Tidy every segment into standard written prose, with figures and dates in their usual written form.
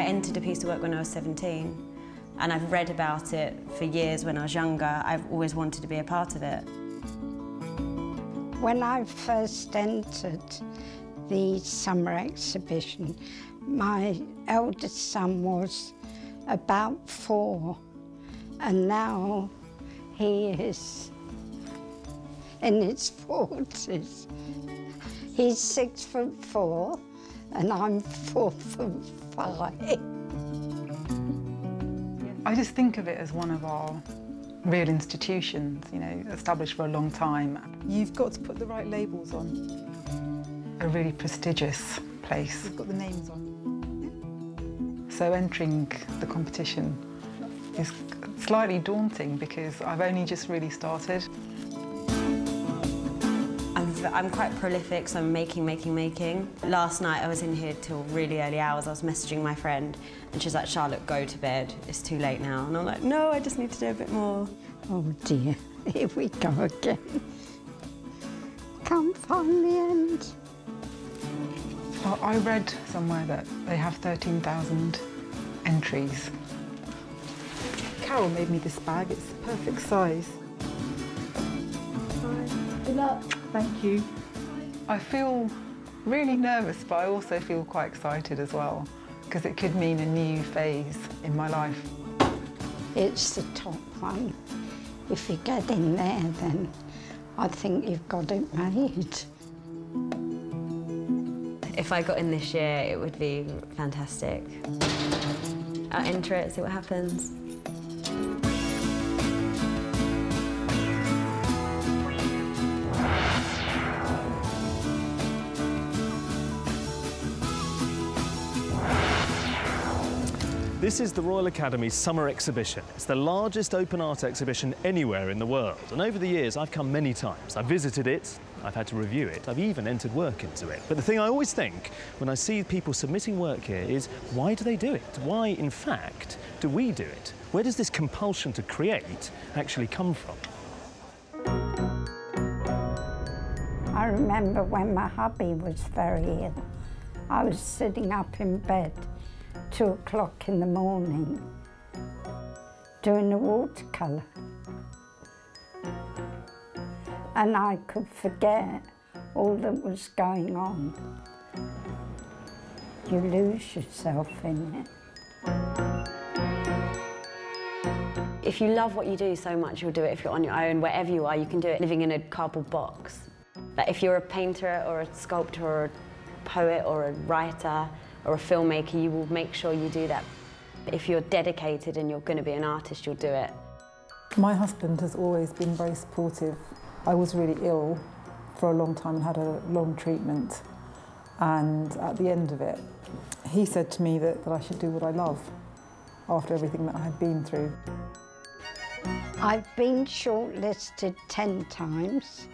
entered a piece of work when I was 17, and I've read about it for years when I was younger. I've always wanted to be a part of it. When I first entered the summer exhibition, my eldest son was about 4, and now he is in his 40s. He's 6'4", and I'm 4'5". I just think of it as one of our real institutions, you know, established for a long time. You've got to put the right labels on. A really prestigious place. You've got the names on. So entering the competition is slightly daunting because I've only just really started. I'm quite prolific, so I'm making. Last night I was in here till really early hours. I was messaging my friend and she's like, Charlotte, go to bed, it's too late now. And I'm like, no, I just need to do a bit more. Oh dear, here we go again. Can't find the end. Well, I read somewhere that they have 13,000 entries. Carol made me this bag, it's the perfect size. Good luck. Thank you. I feel really nervous, but I also feel quite excited as well, because it could mean a new phase in my life. It's the top one. If you get in there, then I think you've got it made. If I got in this year, it would be fantastic. I'll enter it, see what happens. This is the Royal Academy's summer exhibition. It's the largest open art exhibition anywhere in the world. And over the years, I've come many times. I've visited it, I've had to review it, I've even entered work into it. But the thing I always think when I see people submitting work here is, why do they do it? Why, in fact, do we do it? Where does this compulsion to create actually come from? I remember when my hubby was very ill, I was sitting up in bed 2 o'clock in the morning doing a watercolour, and I could forget all that was going on. You lose yourself in it. If you love what you do so much, you'll do it. If you're on your own, wherever you are, you can do it living in a cardboard box. But if you're a painter or a sculptor or a poet or a writer or a filmmaker, you will make sure you do that. If you're dedicated and you're going to be an artist, you'll do it. My husband has always been very supportive. I was really ill for a long time and had a long treatment. And at the end of it, he said to me that I should do what I love after everything that I had been through. I've been shortlisted 10 times,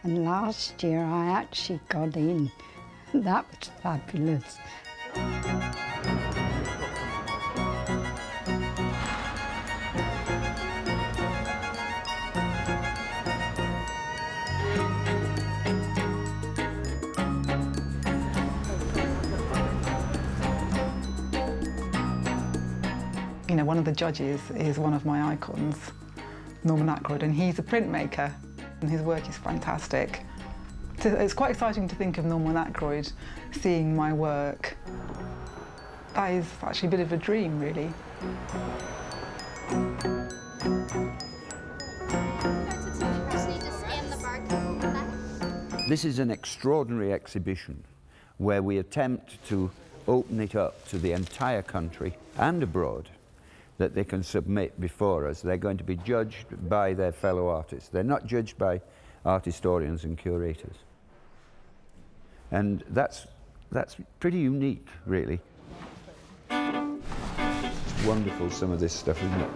and last year I actually got in. That was fabulous. You know, one of the judges is one of my icons, Norman Ackroyd, and he's a printmaker, and his work is fantastic. So it's quite exciting to think of Norman Ackroyd seeing my work. That is actually a bit of a dream, really. This is an extraordinary exhibition where we attempt to open it up to the entire country and abroad, that they can submit before us. They're going to be judged by their fellow artists. They're not judged by art historians and curators. And that's pretty unique, really. It's wonderful, some of this stuff, isn't it?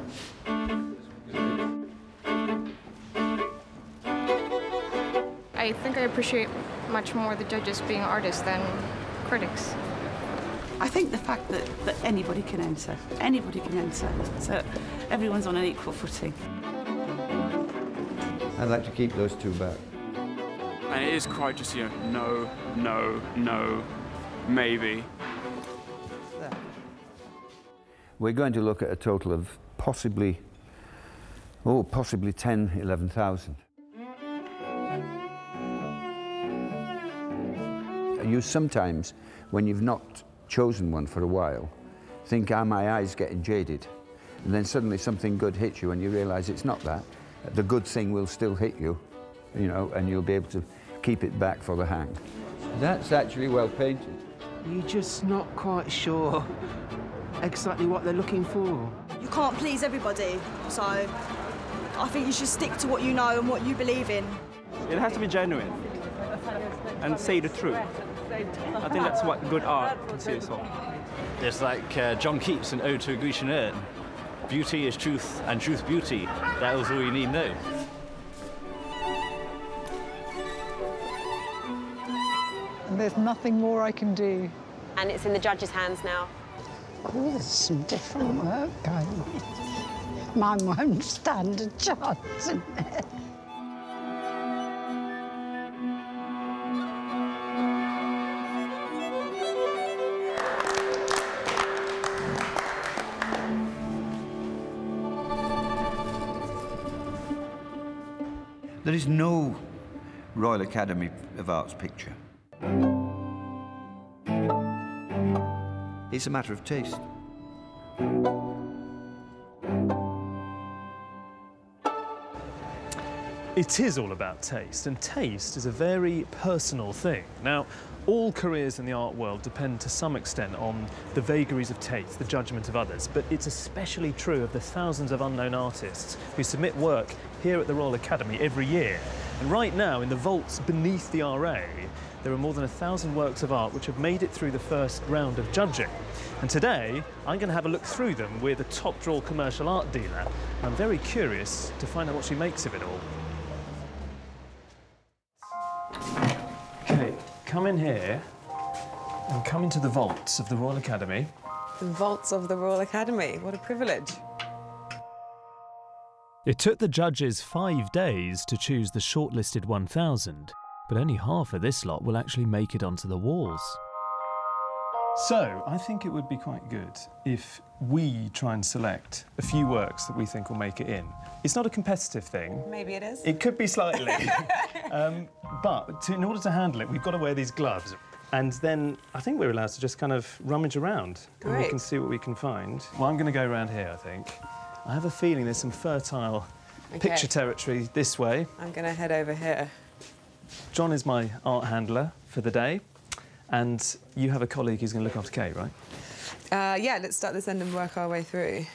I think I appreciate much more the judges being artists than critics. I think the fact that anybody can enter, so everyone's on an equal footing. I'd like to keep those two back. And it is quite just, you know, no, maybe. There. We're going to look at a total of possibly 10, 11,000. You sometimes, when you've not chosen one for a while, think, are my eyes getting jaded? And then suddenly something good hits you and you realise it's not that. The good thing will still hit you, you know, and you'll be able to keep it back for the hang. That's actually well painted. You're just not quite sure exactly what they're looking for. You can't please everybody, so I think you should stick to what you know and what you believe in. It has to be genuine and say the truth. I think that's what good art consists of. It's like John Keats in Ode to a Grecian Urn. Beauty is truth, and truth beauty. That is all you need to know. And there's nothing more I can do. And it's in the judges' hands now. Oh, there's some different work going on. Mine won't stand a chance in there. There is no Royal Academy of Arts picture. It's a matter of taste. It is all about taste, and taste is a very personal thing. Now, all careers in the art world depend to some extent on the vagaries of taste, the judgment of others, but it's especially true of the thousands of unknown artists who submit work here at the Royal Academy every year. And right now, in the vaults beneath the RA, there are more than 1,000 works of art which have made it through the first round of judging. And today, I'm going to have a look through them with a top-draw commercial art dealer. And I'm very curious to find out what she makes of it all. OK, come in here and come into the vaults of the Royal Academy. The vaults of the Royal Academy. What a privilege. It took the judges 5 days to choose the shortlisted 1,000, but only half of this lot will actually make it onto the walls. So, I think it would be quite good if we try and select a few works that we think will make it in. It's not a competitive thing. Maybe it is. It could be slightly. But in order to handle it, we've got to wear these gloves. And then I think we're allowed to just kind of rummage around. Great. And we can see what we can find. Well, I'm going to go around here, I think. I have a feeling there's some fertile picture territory this way. I'm going to head over here. John is my art handler for the day. And you have a colleague who's going to look after Kate, right? Yeah, let's start this end and work our way through.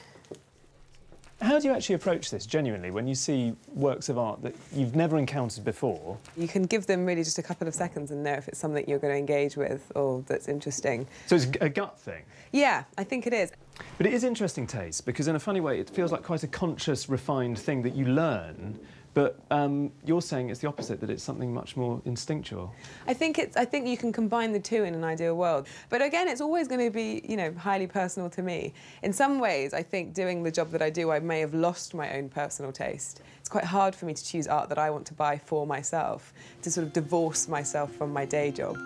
How do you actually approach this, genuinely, when you see works of art that you've never encountered before? You can give them really just a couple of seconds and know if it's something you're going to engage with or that's interesting. So it's a gut thing? Yeah, I think it is. But it is interesting taste, because in a funny way, it feels like quite a conscious, refined thing that you learn. But you're saying it's the opposite, that it's something much more instinctual. I think you can combine the two in an ideal world. But again, it's always going to be, you know, highly personal to me. In some ways, I think doing the job that I do, I may have lost my own personal taste. It's quite hard for me to choose art that I want to buy for myself, to sort of divorce myself from my day job.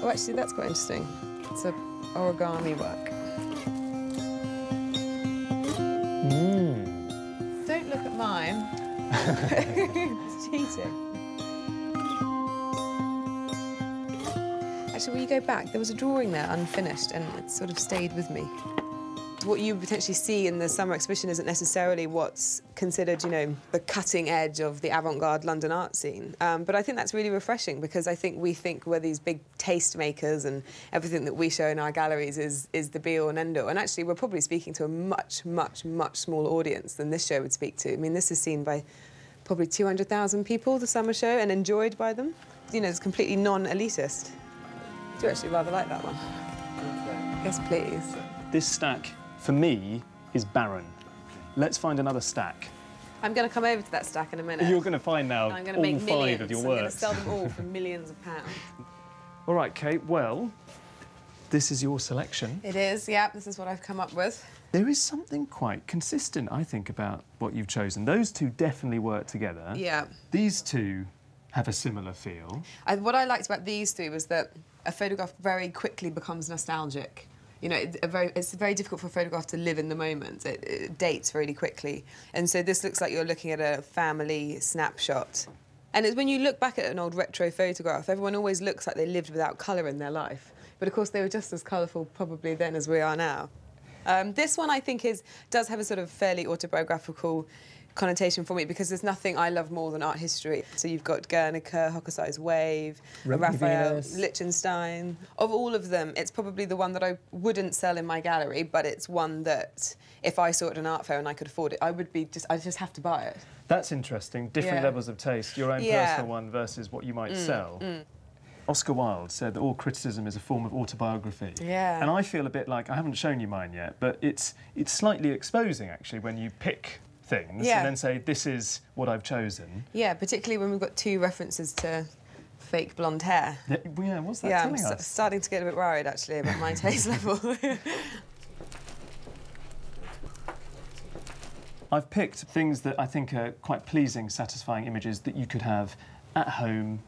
Oh, actually, that's quite interesting. It's an origami work. Don't look at mine. It's cheating. Actually, will you go back? There was a drawing there, unfinished, and it sort of stayed with me. What you potentially see in the summer exhibition isn't necessarily what's considered, you know, the cutting edge of the avant-garde London art scene. But I think that's really refreshing, because I think we think we're these big taste makers and everything that we show in our galleries is the be-all and end-all. And actually, we're probably speaking to a much, much, much smaller audience than this show would speak to. I mean, this is seen by probably 200,000 people, the summer show, and enjoyed by them. You know, it's completely non-elitist. I do actually rather like that one. Yes, please. This stack, for me, is barren. Let's find another stack. I'm going to come over to that stack in a minute. You're going to find now I'm going to all make 5 millions. of your I'm works. going to sell them all for millions of pounds. All right, Kate, well, this is your selection. It is, yeah, this is what I've come up with. There is something quite consistent, I think, about what you've chosen. Those two definitely work together. Yeah. These two have a similar feel. What I liked about these three was that a photograph very quickly becomes nostalgic. You know, it's very difficult for a photograph to live in the moment. It dates really quickly. And so this looks like you're looking at a family snapshot. And it's when you look back at an old retro photograph, everyone always looks like they lived without colour in their life. But of course, they were just as colourful probably then as we are now. This one, I think, does have a sort of fairly autobiographical connotation for me because there's nothing I love more than art history. So you've got Guernica, Hokusai's Wave, Raphael, Lichtenstein. Of all of them, it's probably the one that I wouldn't sell in my gallery, but it's one that if I saw it at an art fair and I could afford it, I'd just have to buy it. That's interesting. Different levels of taste. Your own personal one versus what you might sell. Oscar Wilde said that all criticism is a form of autobiography. Yeah. And I feel a bit like, I haven't shown you mine yet, but it's slightly exposing, actually, when you pick things and then say, this is what I've chosen. Yeah, particularly when we've got two references to fake blonde hair. Yeah, what's that telling us? I'm starting to get a bit worried, actually, about my taste level. I've picked things that I think are quite pleasing, satisfying images that you could have at home,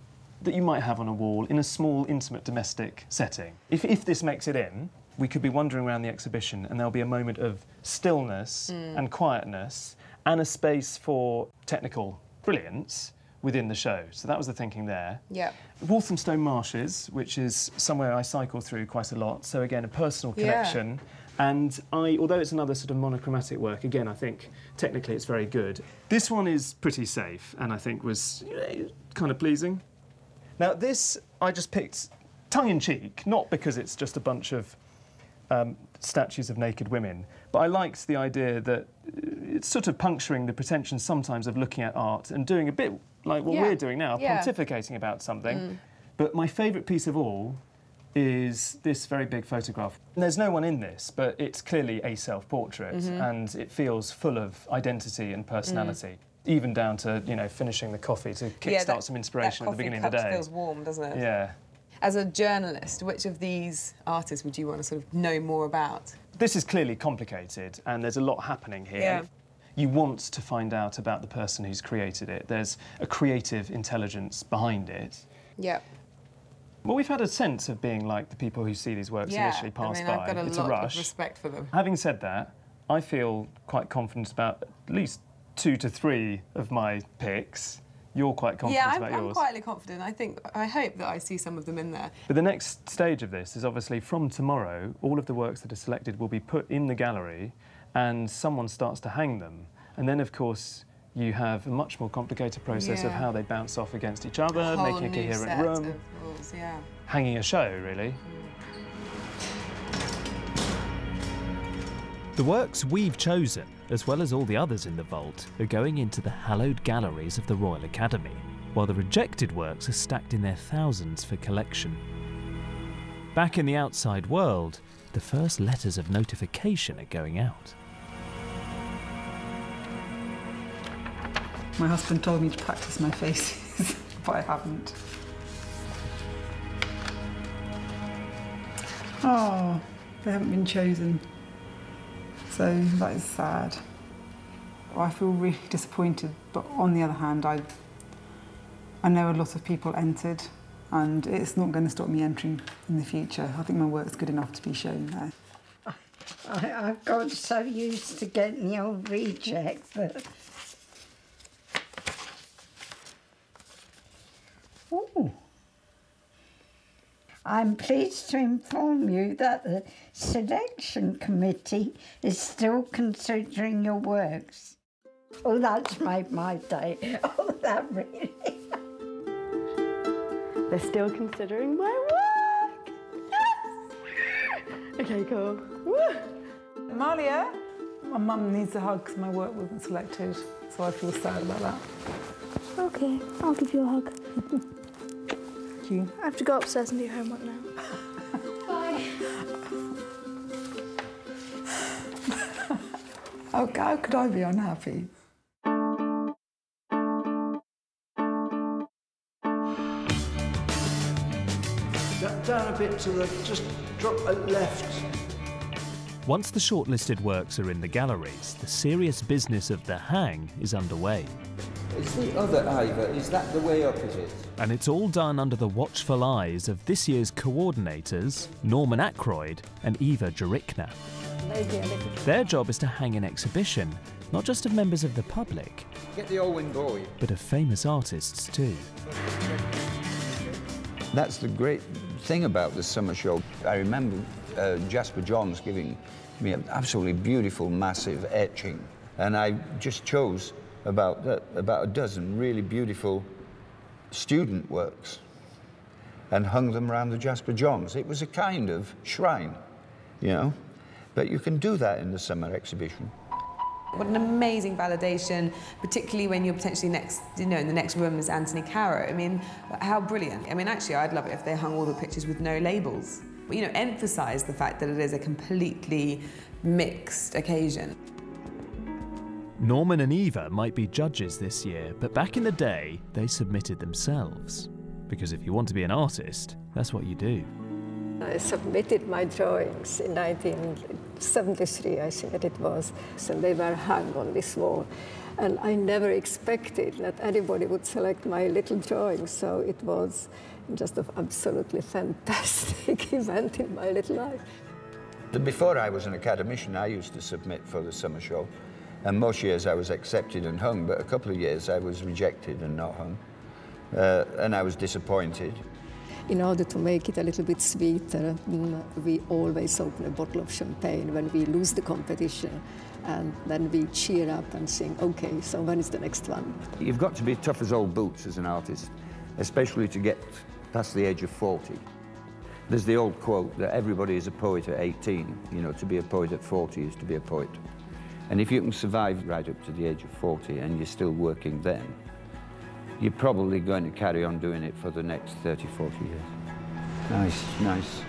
that you might have on a wall in a small, intimate, domestic setting. If this makes it in, we could be wandering around the exhibition and there'll be a moment of stillness and quietness and a space for technical brilliance within the show. So that was the thinking there. Yeah. Walthamstow Marshes, which is somewhere I cycle through quite a lot, so again, a personal connection. And although it's another sort of monochromatic work, again, I think technically it's very good. This one is pretty safe and I think was kind of pleasing. Now this, I just picked tongue-in-cheek, not because it's just a bunch of statues of naked women, but I liked the idea that it's sort of puncturing the pretension sometimes of looking at art and doing a bit like what we're doing now, pontificating about something. But my favourite piece of all is this very big photograph. And there's no one in this, but it's clearly a self-portrait and it feels full of identity and personality. Even down to, you know, finishing the coffee to kickstart some inspiration at the beginning of the day. That feels warm, doesn't it? Yeah. As a journalist, which of these artists would you want to sort of know more about? This is clearly complicated and there's a lot happening here. Yeah. You want to find out about the person who's created it. There's a creative intelligence behind it. Yeah. Well, we've had a sense of being like the people who see these works initially pass by. I've got it's a lot a rush. of respect for them. Having said that, I feel quite confident about at least 2 to 3 of my picks. You're quite confident about yours. I'm quietly confident. I hope that I see some of them in there. But the next stage of this is obviously from tomorrow, all of the works that are selected will be put in the gallery and someone starts to hang them. And then, of course, you have a much more complicated process of how they bounce off against each other, making a coherent room. Rules, hanging a show, really. The works we've chosen, as well as all the others in the vault, are going into the hallowed galleries of the Royal Academy, while the rejected works are stacked in their thousands for collection. Back in the outside world, the first letters of notification are going out. My husband told me to practice my faces, but I haven't. Oh, they haven't been chosen. So that is sad. I feel really disappointed, but on the other hand, I know a lot of people entered, and it's not going to stop me entering in the future. I think my work's good enough to be shown there. I've got so used to getting the old reject that... Ooh. I'm pleased to inform you that the selection committee is still considering your works. Oh, that's made my day. Oh, that really... They're still considering my work! Yes! Okay, cool. Woo! Amalia? My mum needs a hug because my work wasn't selected, so I feel sad about that. Okay, I'll give you a hug. Thank you. I have to go upstairs and do homework now. Bye. How could I be unhappy? Down a bit to the, just drop left. Once the shortlisted works are in the galleries, the serious business of the hang is underway. Is the other Ivor, is that the way up, is it? And it's all done under the watchful eyes of this year's coordinators, Norman Ackroyd and Eva Jurikna. Their job is to hang an exhibition, not just of members of the public, Get the Owen boy. but of famous artists too. That's the great thing about the summer show. I remember Jasper Johns giving me an absolutely beautiful, massive etching, and I just chose about a dozen really beautiful student works and hung them around the Jasper Johns. It was a kind of shrine, you know, but you can do that in the summer exhibition. What an amazing validation, particularly when you're potentially next, in the next room is Anthony Caro. I mean, how brilliant. I mean, actually, I'd love it if they hung all the pictures with no labels. But, emphasise the fact that it is a completely mixed occasion. Norman and Eva might be judges this year, but back in the day, they submitted themselves. Because if you want to be an artist, that's what you do. I submitted my drawings in 1973, I think that it was, and they were hung on this wall. And I never expected that anybody would select my little drawings, so it was just an absolutely fantastic event in my little life. Before I was an academician, I used to submit for the summer show, and most years I was accepted and hung, but a couple of years I was rejected and not hung, and I was disappointed. In order to make it a little bit sweeter, we always open a bottle of champagne when we lose the competition, and then we cheer up and sing, okay, so when is the next one? You've got to be tough as old boots as an artist, especially to get past the age of 40. There's the old quote that everybody is a poet at 18. To be a poet at 40 is to be a poet. And if you can survive right up to the age of 40 and you're still working then, you're probably going to carry on doing it for the next 30, 40 years. Nice, nice.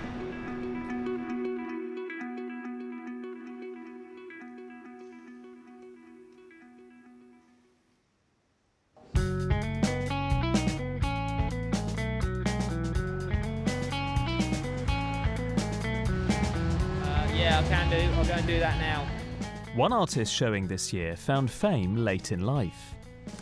Yeah, I can do. I'll go and do that now. One artist showing this year found fame late in life.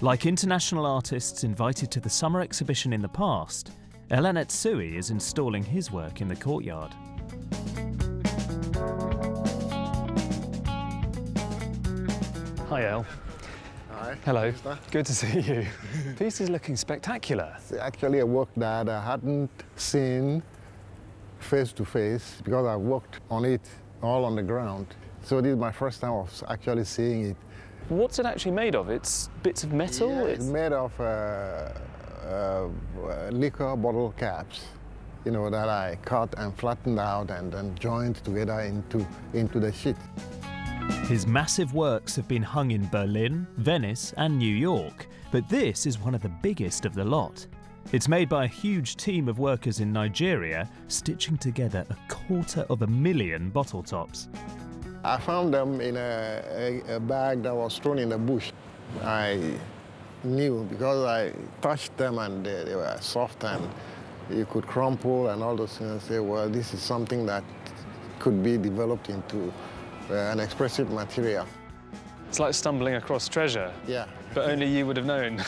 Like international artists invited to the summer exhibition in the past, Elan Etsui is installing his work in the courtyard. Hi, El. Hi. Hello. Good to see you. The piece is looking spectacular. It's actually a work that I hadn't seen face to face because I worked on it all on the ground. So this is my first time of actually seeing it. What's it actually made of? It's bits of metal? Yeah, it's made of liquor bottle caps, that I cut and flattened out and then joined together into the sheet. His massive works have been hung in Berlin, Venice and New York, but this is one of the biggest of the lot. It's made by a huge team of workers in Nigeria, stitching together 250,000 bottle tops. I found them in a bag that was thrown in the bush. I knew because I touched them and they were soft and you could crumple and all those things and say, well, this is something that could be developed into an expressive material. It's like stumbling across treasure. Yeah. But only you would have known.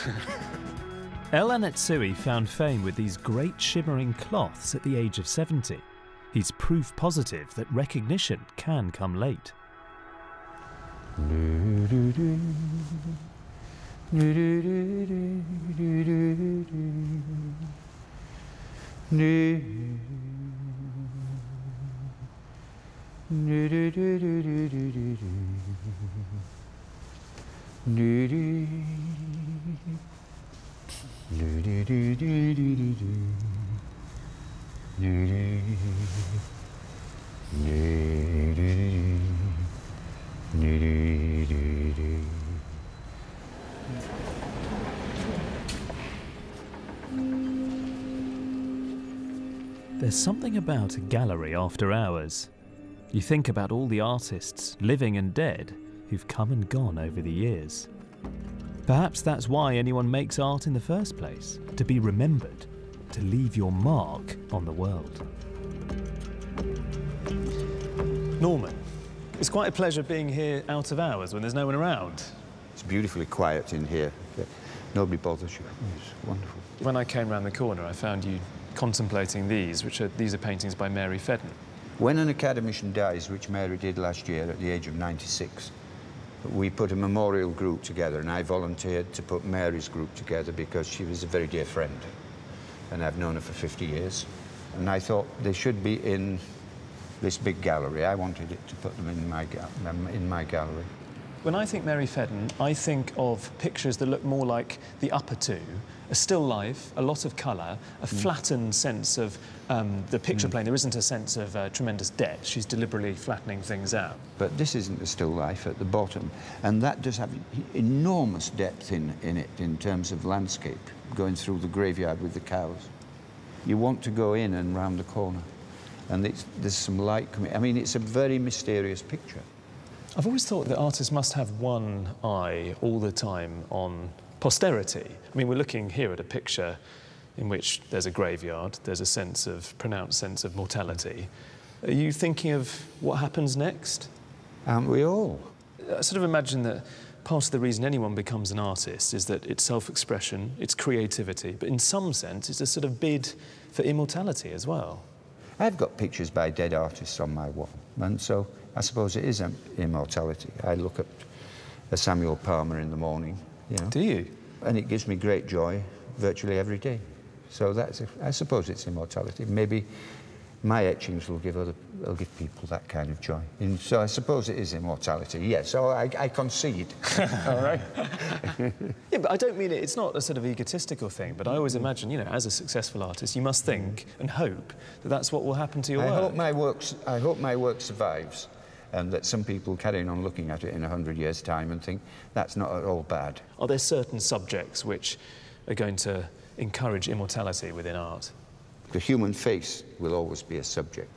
Elan Etsui found fame with these great shimmering cloths at the age of 70. He's proof positive that recognition can come late. There's something about a gallery after hours. You think about all the artists, living and dead, who've come and gone over the years. Perhaps that's why anyone makes art in the first place, to be remembered, to leave your mark on the world. Norman, It's quite a pleasure being here out of hours when there's no one around. It's beautifully quiet in here. Nobody bothers you. It's wonderful. When I came round the corner, I found you contemplating these are paintings by Mary Fedden. When an academician dies, which Mary did last year at the age of 96, we put a memorial group together, and I volunteered to put Mary's group together because she was a very dear friend, and I've known her for 50 years. And I thought they should be in this big gallery. I wanted it to put them in my gallery. When I think Mary Fedden, I think of pictures that look more like the upper two, a still life, a lot of colour, a flattened sense of the picture plane. There isn't a sense of tremendous depth. She's deliberately flattening things out. But this isn't a still life at the bottom, and that does have enormous depth in it in terms of landscape, going through the graveyard with the cows. You want to go in and round the corner, and there's some light coming. I mean, it's a very mysterious picture. I've always thought that artists must have one eye all the time on posterity. I mean, we're looking here at a picture in which there's a graveyard, there's a pronounced sense of mortality. Are you thinking of what happens next? Aren't we all? I sort of imagine that part of the reason anyone becomes an artist is that it's self-expression, it's creativity, but in some sense it's a sort of bid for immortality as well. I've got pictures by dead artists on my wall, and so I suppose it is immortality. I look at a Samuel Palmer in the morning, you know. Do you? And it gives me great joy virtually every day. So I suppose it's immortality. Maybe my etchings will give people that kind of joy. And so I suppose it is immortality, yes. So I concede. All right? Yeah, but I don't mean it's not a sort of egotistical thing, but I always imagine, you know, as a successful artist, you must think and hope that that's what will happen to your work. I hope my work survives, and that some people carry on looking at it in 100 years' time and think that's not at all bad. Are there certain subjects which are going to encourage immortality within art? The human face will always be a subject.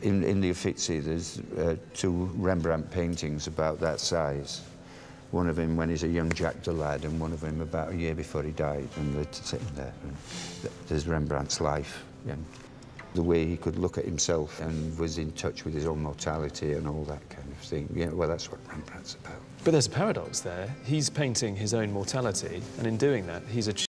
In the Uffizi, there's two Rembrandt paintings about that size. One of him when he's a young Jack the Lad, and one of him about a year before he died, and they're sitting there. And there's Rembrandt's life, and the way he could look at himself and was in touch with his own mortality and all that kind of thing. Yeah, well, that's what Rembrandt's about. But there's a paradox there. He's painting his own mortality, and in doing that, he's achieving